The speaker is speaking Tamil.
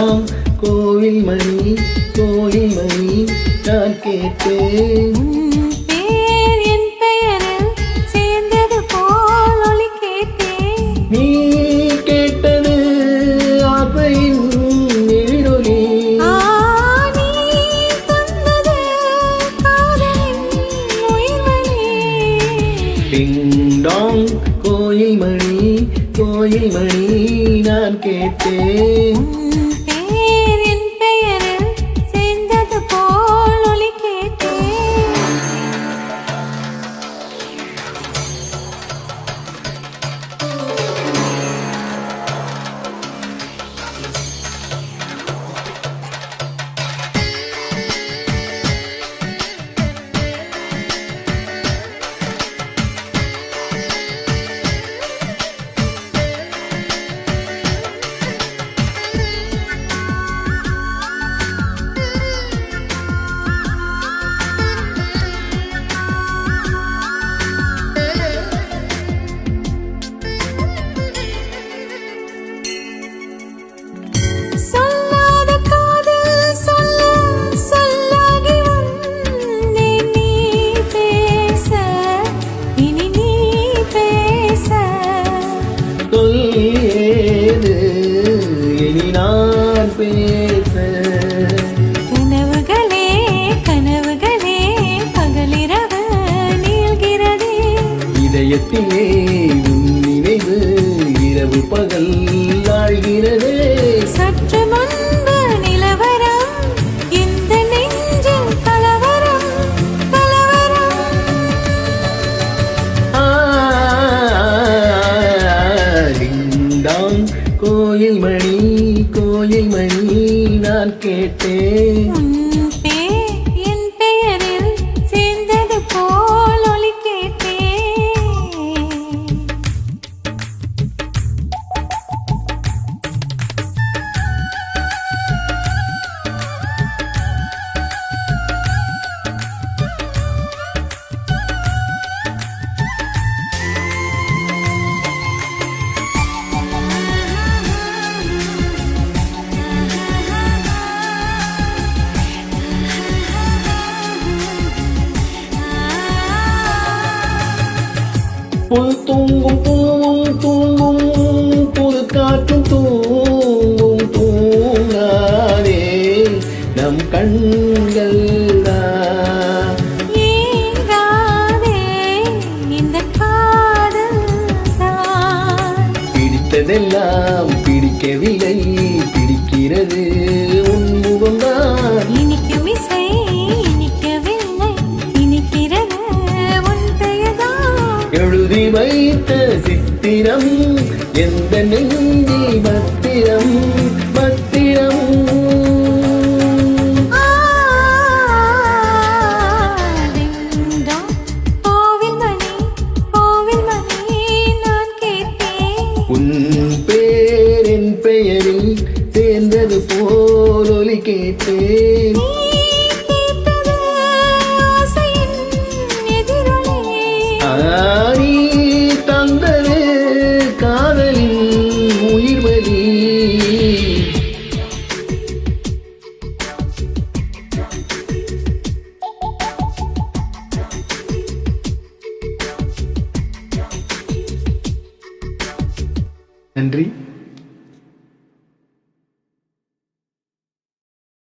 டாங் கோயில் மணி கோயில் மணி நான் கேட்டேன். நீ கேட்டது ஆசையின் எழிலொலி. டிங் டாங் கோயில் மணி நான் கேட்டேன். இதயத்திலே உன் நினைவு இரவு பகல் ஆழ்கிறதே. சற்று முன்பு நிலவரம் இந்த நெஞ்சில் கலவரம் கலவரம். டிங் கோயில் மணி நான் கேட்டேன். புல் தூங்கும் பூவும் தூங்கும் புது காற்றும் தூங்கும் தூங்காதே நம் கண்கள் பிடித்ததெல்லாம் பிடிக்கவில்லை பிடிக்கிறது உன் முகம்தான். இனிக்கும் இசை இனிக்கவில்லை இனிக்கிறது உன் பெயர்தான். எழுதி வைத்த சித்திரம் எந்த நெஞ்சி பத்திரம் பத்திரம். உன் பேர் என் பெயரில் சேர்ந்தது போல் ஒலி கேட்டேன். நீ தந்தது காதலின் உயிர் வலி. நன்றி.